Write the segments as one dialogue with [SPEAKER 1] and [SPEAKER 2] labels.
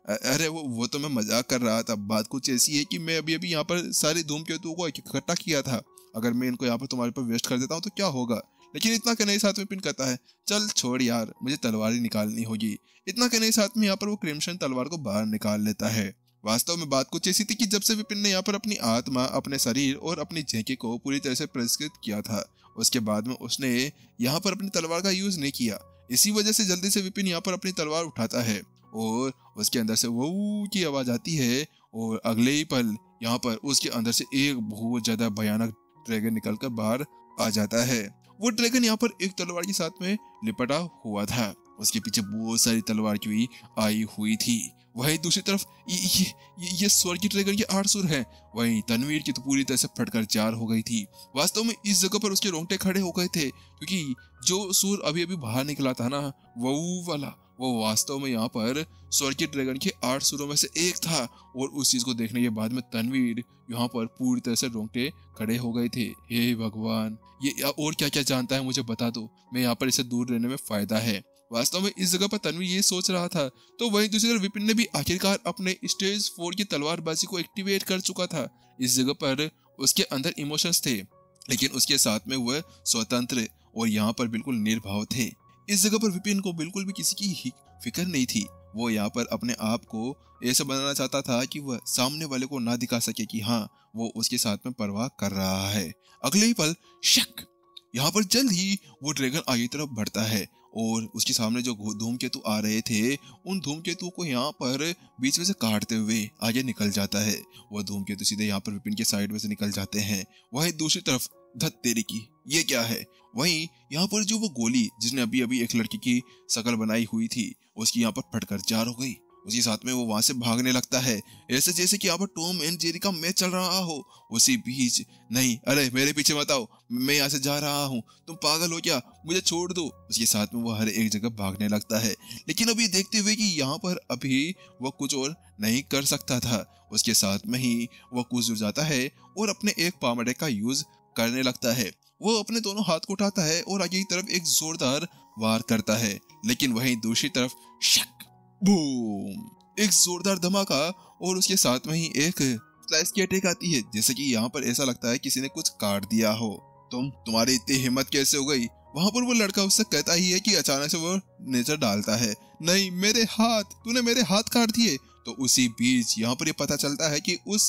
[SPEAKER 1] अरे वो तो मैं मजाक कर रहा था। बात कुछ ऐसी है कि मैं अभी अभी यहाँ पर सारे धूमकेतुओं को इकट्ठा किया था। अगर मैं इनको यहाँ पर तुम्हारे पर वेस्ट कर देता हूँ तो क्या होगा? लेकिन इतना कहने के साथ में पिन कहता है, चल छोड़ यार, मुझे तलवार ही निकालनी होगी। इतना कहने के साथ में यहाँ पर वो क्रिम्सन तलवार को बाहर निकाल लेता है। वास्तव में बात कुछ ऐसी थी कि जब से विपिन ने यहाँ पर अपनी आत्मा, अपने शरीर और अपनी झांकी को पूरी तरह से पुरस्कृत किया था, उसके बाद में उसने यहाँ पर अपनी तलवार का यूज नहीं किया। इसी वजह से जल्दी से विपिन यहाँ पर अपनी तलवार उठाता है और उसके अंदर से वो की आवाज आती है और अगले ही पल यहाँ पर उसके अंदर से एक बहुत ज्यादा भयानक ड्रैगन निकलकर बाहर आ जाता है। वो ड्रैगन यहाँ पर एक तलवार के साथ में लिपटा हुआ था। उसके पीछे बहुत सारी तलवार की आई हुई थी। वहीं दूसरी तरफ ये स्वर्ग की ड्रैगन के 8 सुर हैं। वहीं तनवीर की तो पूरी तरह से फटकर 4 हो गई थी। वास्तव में इस जगह पर उसके रोंगटे खड़े हो गए थे, क्योंकि जो सुर अभी अभी बाहर निकला था ना, वो वाला, वो वास्तव में यहाँ पर स्वर्ग की ड्रैगन के 8 सुरों में से एक था। और उस चीज को देखने के बाद में तनवीर यहाँ पर पूरी तरह से रोंगटे खड़े हो गए थे। हे भगवान, ये और क्या क्या जानता है मुझे बता दो, मैं यहाँ पर इसे दूर रहने में फायदा है। वास्तव में इस जगह पर तनवीर ये सोच रहा था, तो वहीं दूसरी तरफ विपिन ने भी आखिरकार अपने स्टेज 4 की तलवारबाजी को एक्टिवेट कर चुका था। इस जगह पर उसके अंदर इमोशंस थे, लेकिन उसके साथ में वह स्वतंत्र और यहाँ पर बिल्कुल निर्भय थे। इस जगह पर विपिन को बिल्कुल भी किसी की फिक्र नहीं थी। वो यहाँ पर अपने आप को ऐसा बनाना चाहता था कि वह सामने वाले को ना दिखा सके कि हाँ, वो उसके साथ में परवाह कर रहा है। अगले ही पल शक, यहाँ पर जल्द ही वो ड्रैगन आगे तरफ बढ़ता है और उसके सामने जो धूमकेतु आ रहे थे, उन धूमकेतुओं को यहाँ पर बीच में से काटते हुए आगे निकल जाता है। वह धूमकेतु सीधे यहाँ पर विपिन के साइड में से निकल जाते हैं। वहीं दूसरी तरफ धत तेरी की, ये क्या है? वहीं यहाँ पर जो वो गोली जिसने अभी अभी एक लड़की की शकल बनाई हुई थी, उसकी यहाँ पर फटकर 4 हो गई। उसी साथ में वो वहां से भागने लगता है, ऐसे जैसे कि यहाँ पर टॉम एंड जेरी का मैच चल रहा हो। उसी बीच, नहीं, अरे मेरे पीछे मत आओ, मैं यहाँ से जा रहा हूँ, तुम पागल हो क्या, मुझे छोड़ दो। उसके साथ में वो हर एक जगह भागने लगता है, लेकिन अभी देखते हुए कि यहाँ पर अभी वो कुछ और नहीं कर सकता था, उसके साथ में ही वो कूद जाता है और अपने एक पामड़े का यूज करने लगता है। वो अपने दोनों हाथ को उठाता है और आगे की तरफ एक जोरदार वार करता है, लेकिन वहीं दूसरी तरफ शक, बूम, एक जोरदार धमाका और उसके साथ में ही एक स्लाइस की अटैक आती है, जैसे कि यहाँ पर ऐसा लगता है किसी ने कुछ काट दिया हो। तुम्हारी इतनी हिम्मत कैसे हो गई? वहां पर वो लड़का उससे कहता ही है कि अचानक से वो नजर डालता है, नहीं मेरे हाथ, तूने मेरे हाथ काट दिए। तो उसी बीच यहाँ पर ये पता चलता है कि उस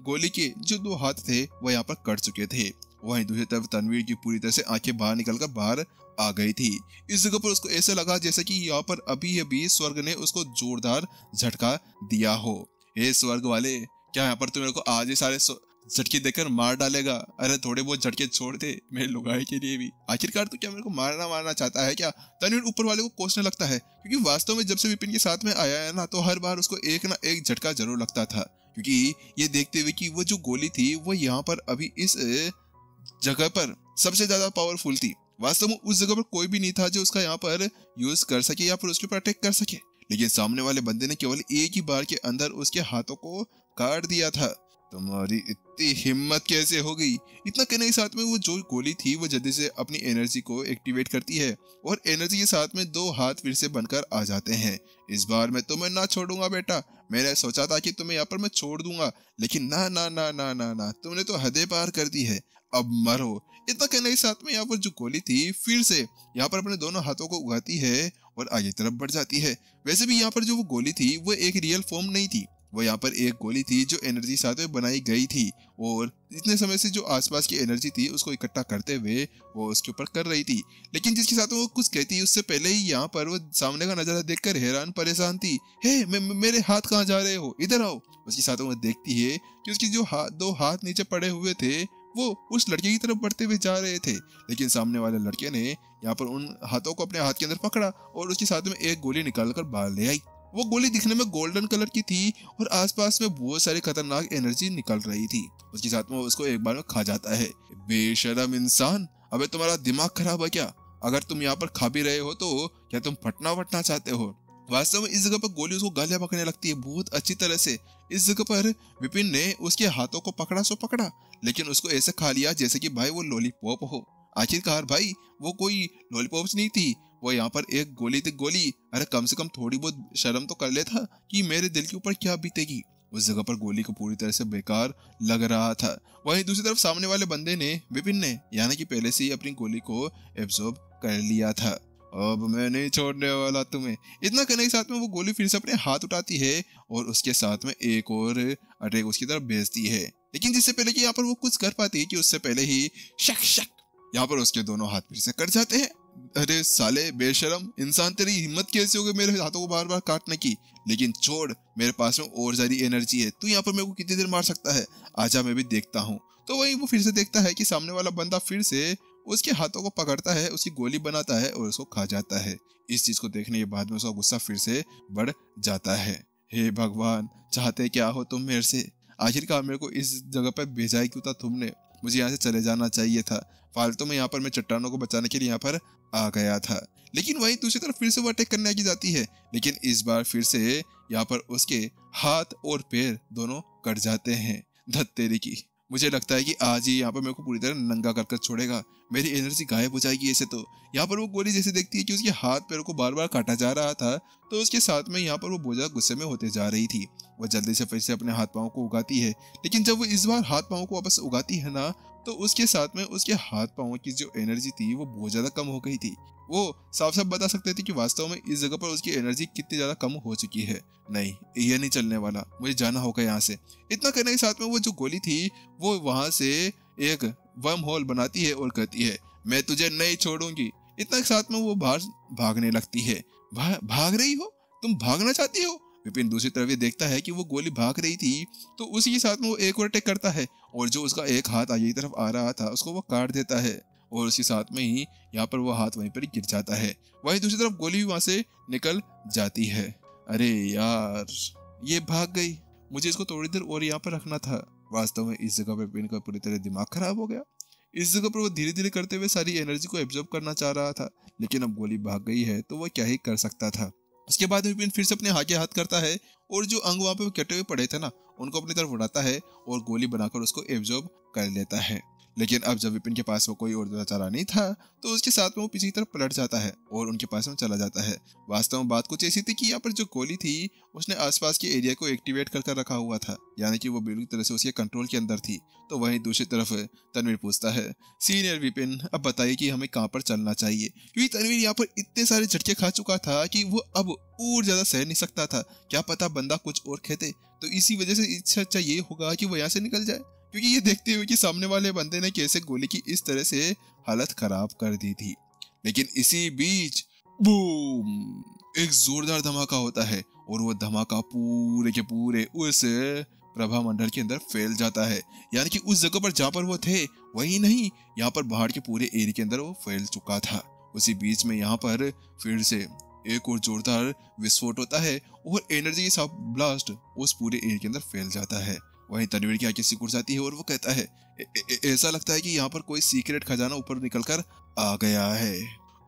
[SPEAKER 1] गोली के जो 2 हाथ थे वो यहाँ पर कट चुके थे। वहीं दूसरी तरफ तनवीर की पूरी तरह से आंखें बाहर निकलकर बाहर आ गई थी। इस जगह पर उसको ऐसा लगा जैसे कि यहाँ पर अभी अभी स्वर्ग ने उसको जोरदार झटका दिया हो। हे स्वर्ग वाले, क्या यहाँ पर तू मेरे को आज ही सारे झटके देकर मार डालेगा? अरे थोड़े बहुत झटके छोड़ दे मेरे लुगाई के लिए भी। आखिरकार तू क्या मेरे को मारना चाहता है क्या? तनवीर ऊपर वाले को कोसने लगता है, क्योंकि वास्तव में जब से विपिन के साथ में आया है ना, तो हर बार उसको एक ना एक झटका जरूर लगता था, क्योंकि ये देखते हुए कि वो जो गोली थी वो यहाँ पर अभी इस जगह पर सबसे ज्यादा पावरफुल थी। वास्तव में उस जगह पर कोई भी नहीं था जो उसका यहाँ पर यूज कर सके या फिर उसके ऊपर अटैक कर सके, लेकिन सामने वाले बंदे ने केवल एक ही बार के अंदर उसके हाथों को काट दिया था। तुम्हारी इतनी हिम्मत कैसे हो गई? इतना कहने के साथ में वो जो गोली थी वो जल्दी से अपनी एनर्जी को एक्टिवेट करती है और एनर्जी के साथ में 2 हाथ फिर से बनकर आ जाते हैं। इस बार मैं तुम्हें ना छोड़ूंगा बेटा। मैंने सोचा था कि तुम्हें यहाँ पर मैं छोड़ दूंगा, लेकिन ना ना ना ना ना ना, तुमने तो हदें पार कर दी है, अब मरो। इतना कहने के साथ में यहाँ पर जो गोली थी फिर से यहाँ पर अपने दोनों हाथों को उगाती है और आगे तरफ बढ़ जाती है। वैसे भी यहाँ पर जो वो गोली थी वो एक रियल फॉर्म नहीं थी, वो यहाँ पर एक गोली थी जो एनर्जी साथ में बनाई गई थी और इतने समय से जो आसपास की एनर्जी थी उसको इकट्ठा करते हुए वो उसके ऊपर कर रही थी। लेकिन जिसके साथ वो कुछ कहती उससे पहले ही यहाँ पर वो सामने का नजारा देखकर हैरान परेशान थी। हे मेरे हाथ कहाँ जा रहे हो, इधर आओ। उसके साथ वो देखती है कि उसकी जो 2 हाथ नीचे पड़े हुए थे वो उस लड़के की तरफ बढ़ते हुए जा रहे थे, लेकिन सामने वाले लड़के ने यहाँ पर उन हाथों को अपने हाथ के अंदर पकड़ा और उसके साथ में एक गोली निकालकर बाहर ले आई। वो गोली दिखने में गोल्डन कलर की थी और आसपास में बहुत सारी खतरनाक एनर्जी निकल रही थी। उसके साथ में उसको एक बार में खा जाता है। बेशरम इंसान, अबे तुम्हारा दिमाग खराब है क्या? अगर तुम यहाँ पर खा भी रहे हो तो क्या तुम फटना चाहते हो? वास्तव में इस जगह पर गोली उसको गालियां पकड़ने लगती है बहुत अच्छी तरह से। इस जगह पर विपिन ने उसके हाथों को पकड़ा सो पकड़ा, लेकिन उसको ऐसे खा लिया जैसे कि भाई वो लॉलीपॉप हो। आखिरकार भाई वो कोई लॉलीपॉप्स नहीं थी, वो यहाँ पर एक गोली थी गोली। अरे कम से कम थोड़ी बहुत शर्म तो कर लेता कि मेरे दिल के ऊपर क्या बीतेगी। उस जगह पर गोली को पूरी तरह से बेकार लग रहा था। वहीं दूसरी तरफ सामने वाले बंदे ने, विपिन ने, यानी कि पहले से ही अपनी गोली को एब्जॉर्ब कर लिया था। अब मैं नहीं छोड़ने वाला तुम्हें। इतना कहने के साथ में वो गोली फिर से अपने हाथ उठाती है और उसके साथ में एक और अटैक उसकी तरफ भेजती है। लेकिन जिससे पहले कि यहाँ पर वो कुछ कर पाती है कि उससे पहले ही शक शक यहाँ पर उसके दोनों हाथ फिर से कट जाते हैं। अरे साले बेशरम इंसान, तेरी हिम्मत कैसे हो गई मेरे हाथों को बार बार काटने की। लेकिन छोड़, मेरे पास में और ज्यादा एनर्जी है। तू यहाँ पर मेरे को कितनी देर मार सकता है, आजा मैं भी देखता हूँ। तो वही वो फिर से देखता है कि सामने वाला बंदा फिर से उसके हाथों को पकड़ता है, उसकी गोली बनाता है और उसको खा जाता है। इस चीज को देखने के बाद में उसका गुस्सा फिर से बढ़ जाता है। हे भगवान, चाहते क्या हो तुम मेरे से? आखिरकार मेरे को इस जगह पर भेजा ही क्यों था तुमने? मुझे यहाँ से चले जाना चाहिए था। फालतू में यहाँ पर मैं चट्टानों को बचाने के लिए यहाँ पर आ गया था। लेकिन वहीं दूसरी तरफ फिर से वो अटैक करने की जाती है। लेकिन इस बार फिर से यहाँ पर उसके हाथ और पैर दोनों कट जाते हैं। धत तेरी की, मुझे लगता है कि आज ही यहाँ पर मेरे को पूरी तरह नंगा कर छोड़ेगा। मेरी एनर्जी गायब हो जाएगी ऐसे तो। यहाँ पर वो गोली जैसे देखती है कि उसके हाथ पैर को बार बार काटा जा रहा था, तो उसके साथ में यहाँ पर वो बहुत ज्यादा गुस्से में होते जा रही थी। वो जल्दी से फिर से अपने हाथ पांव को उगाती है। लेकिन जब वो इस बार हाथ पांव को वापस उगाती है ना, तो उसके साथ में उसके हाथ पांव की जो एनर्जी थी वो बहुत ज्यादा कम हो गई थी। वो साफ साफ बता सकते थे कि वास्तव में इस जगह पर उसकी एनर्जी कितनी ज्यादा कम हो चुकी है। नहीं, ये नहीं चलने वाला, मुझे जाना होगा यहाँ से। इतना करने के साथ में वो जो गोली थी वो वहां से एक वर्म होल बनाती है और कहती है, मैं तुझे नहीं छोड़ूंगी। इतना के साथ में वो बाहर भागने लगती है। भाग रही हो? तुम भागना चाहती हो? विपिन दूसरी तरफ ये देखता है कि वो गोली भाग रही थी, तो उसी के साथ में वो एक और अटैक करता है और जो उसका एक हाथ आगे की तरफ आ रहा था उसको वो काट देता है और उसके साथ में ही यहाँ पर वो हाथ वहीं पर गिर जाता है। वहीं दूसरी तरफ गोली भी वहां से निकल जाती है। अरे यार, ये भाग गई। मुझे इसको थोड़ी देर और यहाँ पर रखना था। वास्तव में इस जगह पर विपिन का पूरी तरह दिमाग खराब हो गया। इस जगह पर वो धीरे धीरे करते हुए सारी एनर्जी को एब्जॉर्ब करना चाह रहा था, लेकिन अब गोली भाग गई है तो वो क्या ही कर सकता था। उसके बाद विपिन फिर से अपने आगे हाथ करता है और जो अंग वहां पे कटे हुए पड़े थे ना, उनको अपनी तरफ उड़ाता है और गोली बनाकर उसको एब्जॉर्ब कर लेता है। लेकिन अब जब विपिन के पास वो कोई और चारा नहीं था, तो उसके साथ में वो पीछे की तरफ पलट जाता है और उनके पास में चला जाता है। वास्तव में बात कुछ ऐसी थी कि यहाँ पर जो गोली थी उसने आसपास के एरिया को एक्टिवेट कर रखा हुआ था, यानी कि वो बिल्कुल तरह से उसके कंट्रोल के अंदर थी। तो वहीं दूसरी तरफ तनवीर पूछता है, सीनियर विपिन, अब बताइए कि हमें कहाँ पर चलना चाहिए? क्योंकि तनवीर यहाँ पर इतने सारे झटके खा चुका था कि वो अब और ज्यादा सह नहीं सकता था। क्या पता बंदा कुछ और कहते, तो इसी वजह से इच्छा ये होगा कि वो यहाँ से निकल जाए, क्योंकि ये देखते हुए कि सामने वाले बंदे ने कैसे गोली की इस तरह से हालत खराब कर दी थी। लेकिन इसी बीच बूम, एक जोरदार धमाका होता है और वो धमाका पूरे के पूरे उस प्रभा मंडल के अंदर फैल जाता है। यानी कि उस जगह पर जहाँ पर वो थे वही नहीं, यहाँ पर बाहर के पूरे एरिया के अंदर वो फैल चुका था। उसी बीच में यहाँ पर फिर से एक और जोरदार विस्फोट होता है और एनर्जी के साथ ब्लास्ट उस पूरे एरिया के अंदर फैल जाता है। वहीं तनवीर की आंखें सिकुड़ जाती है और वो कहता है, ऐसा लगता है कि यहाँ पर कोई सीक्रेट खजाना ऊपर निकल कर आ गया है।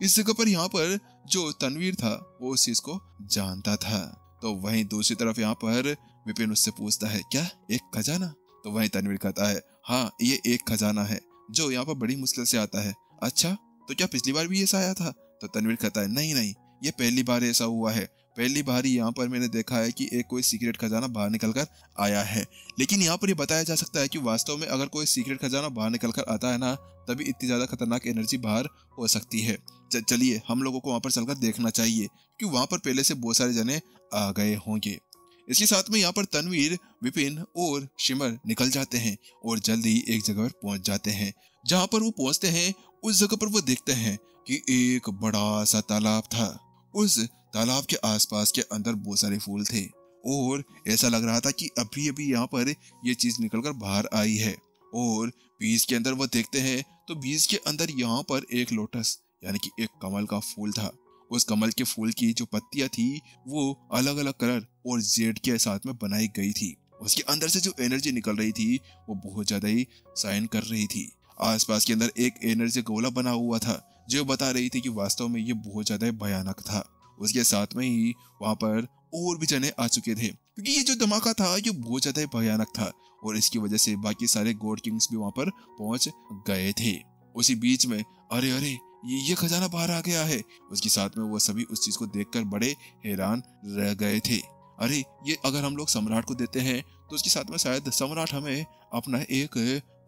[SPEAKER 1] इस जगह पर यहाँ पर जो तनवीर था वो उस चीज को जानता था। तो वहीं दूसरी तरफ यहाँ पर विपिन उससे पूछता है, क्या एक खजाना? तो वहीं तनवीर कहता है, हाँ, ये एक खजाना है जो यहाँ पर बड़ी मुश्किल से आता है। अच्छा, तो क्या पिछली बार भी ऐसा आया था? तो तनवीर कहता है, नहीं नहीं, ये पहली बार ऐसा हुआ है। पहली बार ही यहाँ पर मैंने देखा है कि एक कोई सीक्रेट खजाना बाहर निकल कर आया है। लेकिन यहाँ पर ये बताया जा सकता है कि वास्तव में अगर कोई सीक्रेट खजाना बाहर निकल कर आता है ना, तभी इतनी ज्यादा खतरनाक एनर्जी बाहर हो सकती है। चलिए, हम लोगों को वहां पर चलकर देखना चाहिए, क्योंकि वहां पर पहले से बहुत सारे जने आ गए होंगे। इसके साथ में यहाँ पर तनवीर, विपिन और शिमर निकल जाते हैं और जल्दी ही एक जगह पर पहुंच जाते हैं। जहां पर वो पहुंचते हैं उस जगह पर वो देखते हैं कि एक बड़ा सा तालाब था। उस तालाब के आसपास के अंदर बहुत सारे फूल थे और ऐसा लग रहा था कि अभी अभी यहाँ पर ये चीज निकलकर बाहर आई है। और बीज के अंदर वो देखते हैं तो बीज के अंदर यहाँ पर एक लोटस यानी कि एक कमल का फूल था। उस कमल के फूल की जो पत्तियां थी वो अलग अलग कलर और जेड के साथ में बनाई गई थी। उसके अंदर से जो एनर्जी निकल रही थी वो बहुत ज्यादा ही शाइन कर रही थी। आसपास के अंदर एक एनर्जी गोला बना हुआ था जो बता रही थी कि वास्तव में ये बहुत ज्यादा भयानक था। उसके साथ में ही वहां पर और भी जने आ चुके थे, क्योंकि ये जो धमाका था ये बहुत ज्यादा भयानक था और इसकी वजह से बाकी सारे गॉड किंग्स भी वहां पर पहुंच गए थे। उसी बीच में अरे अरे ये खजाना बाहर आ गया है। उसके साथ में वो सभी उस चीज को देखकर बड़े हैरान रह गए थे। अरे ये अगर हम लोग सम्राट को देते हैं तो उसके साथ में शायद सम्राट हमें अपना एक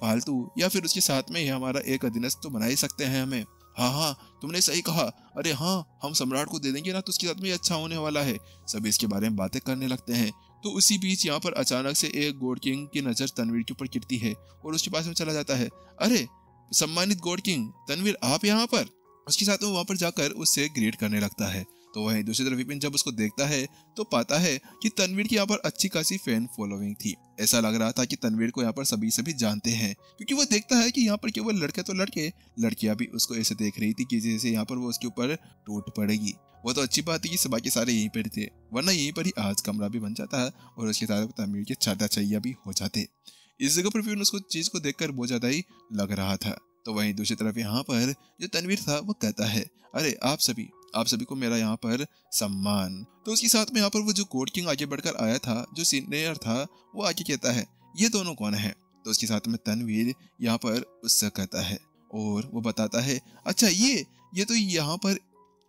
[SPEAKER 1] पालतू या फिर उसके साथ में ही हमारा एक अधीनस्थ तो बना ही सकते हैं हमें। हाँ हाँ, तुमने सही कहा। अरे हाँ, हम सम्राट को दे देंगे ना तो उसके साथ में अच्छा होने वाला है। सभी इसके बारे में बातें करने लगते हैं। तो उसी बीच यहाँ पर अचानक से एक गॉड किंग की नजर तनवीर के ऊपर गिरती है और उसके पास में चला जाता है। अरे सम्मानित गॉड किंग तनवीर, आप यहाँ पर। उसके साथ में वहां पर जाकर उससे ग्रीट करने लगता है। तो वहीं दूसरी तरफ विपिन जब उसको देखता है तो पाता है कि तनवीर की यहाँ पर अच्छी खासी फैन फॉलोइंग थी। ऐसा लग रहा था कि तनवीर को यहाँ पर सभी जानते हैं, क्योंकि वो देखता है कि यहाँ पर केवल लड़के तो लड़के, लड़कियां भी उसको ऐसे देख रही थी कि जैसे यहाँ पर वो उसके ऊपर टूट पड़ेगी। वो तो अच्छी बात है कि सब के सारे यहीं पर थे, वरना यहीं पर ही आज कमरा भी बन जाता है और उसके साथ तनवीर के चाचा चैया भी हो जाते। इस जगह पर विपिन उसको चीज को देखकर बहुत ज्यादा ही लग रहा था। तो वहीं दूसरी तरफ यहाँ पर जो तनवीर था वो कहता है, अरे आप सभी को मेरा यहाँ पर सम्मान। तो उसके साथ में यहाँ पर वो जो गॉड किंग आगे बढ़कर आया था, जो सीनियर था, वो आगे कहता है, ये दोनों कौन है। तो उसके साथ में तनवीर यहाँ पर उससे कहता है और वो बताता है, अच्छा ये तो यहाँ पर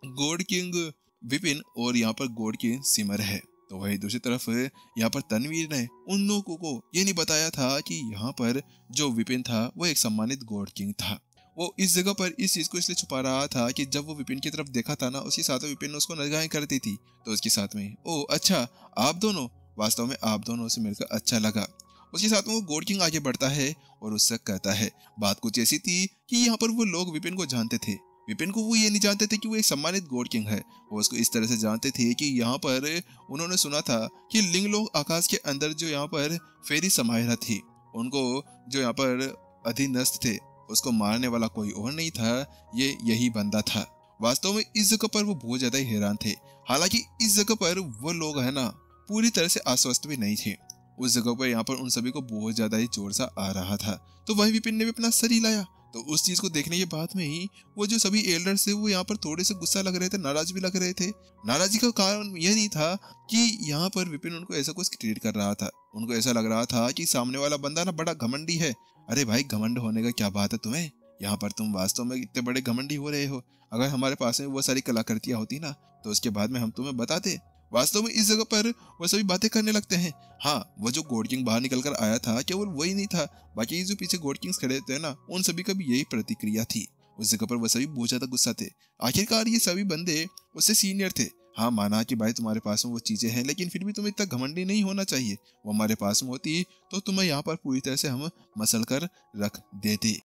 [SPEAKER 1] गॉड किंग विपिन और यहाँ पर गॉड किंग सिमर है। तो वही दूसरी तरफ यहाँ पर तनवीर ने उन लोगों को ये नहीं बताया था कि यहाँ पर जो विपिन था वो एक सम्मानित गॉड किंग था। वो इस जगह पर इस चीज को इसलिए छुपा रहा था कि जब वो विपिन की तरफ देखा था ना, उसके साथ में विपिन ने उसको निगाहें कर दी थी। तो उसके साथ में, ओ अच्छा आप दोनों, वास्तव में आप दोनों से मिलकर अच्छा लगा। उसके साथ में वो गॉड किंग आगे बढ़ता है और उससे कहता है, बात कुछ ऐसी थी कि यहाँ पर वो लोग विपिन को जानते थे। विपिन को वो ये नहीं जानते थे कि वो एक सम्मानित गॉड किंग है। वो उसको इस तरह से जानते थे कि यहाँ पर उन्होंने सुना था कि लिंगलोक आकाश के अंदर जो यहाँ पर फेरी समाहिरा थी, उनको जो यहाँ पर अधीनस्थ थे, उसको मारने वाला कोई और नहीं था, ये यही बंदा था। वास्तव में इस जगह पर वो बहुत ज्यादा ही हैरान थे। हालांकि इस जगह पर वो लोग है ना पूरी तरह से आश्वस्त भी नहीं थे। उस जगह पर यहाँ पर उन सभी को बहुत ज्यादा ही जोर सा आ रहा था। तो वही विपिन ने भी अपना सर हिलाया। तो उस चीज को देखने के बाद में ही वो जो सभी एल्डर्स थे वो यहाँ पर थोड़े से गुस्सा लग रहे थे, नाराज भी लग रहे थे। नाराजी का कारण यह नहीं था कि यहाँ पर विपिन उनको ऐसा कुछ ट्रीट कर रहा था। उनको ऐसा लग रहा था कि सामने वाला बंदा ना बड़ा घमंडी है। अरे भाई, घमंड होने का क्या बात है तुम्हें? यहाँ पर तुम वास्तव में इतने बड़े घमंडी हो रहे हो। अगर हमारे पास में वो सारी कलाकृतियां होती ना तो उसके बाद में हम तुम्हें बताते। वास्तव में इस जगह पर वो सभी बातें करने लगते हैं। हाँ, वो जो गॉड किंग बाहर निकल कर आया था केवल वही नहीं था, बाकी जो पीछे गॉड किंग्स खड़े थे ना, उन सभी का भी यही प्रतिक्रिया थी। उस जगह पर वो सभी बहुत ज्यादा गुस्सा थे। आखिरकार ये सभी बंदे उससे सीनियर थे। हाँ, माना कि भाई तुम्हारे पास में वो चीजें हैं, लेकिन फिर भी तुम्हें इतना घमंडी नहीं होना चाहिए। वो हमारे पास में होती तो तुम्हें यहाँ पर पूरी तरह से हम मसल कर रख देते।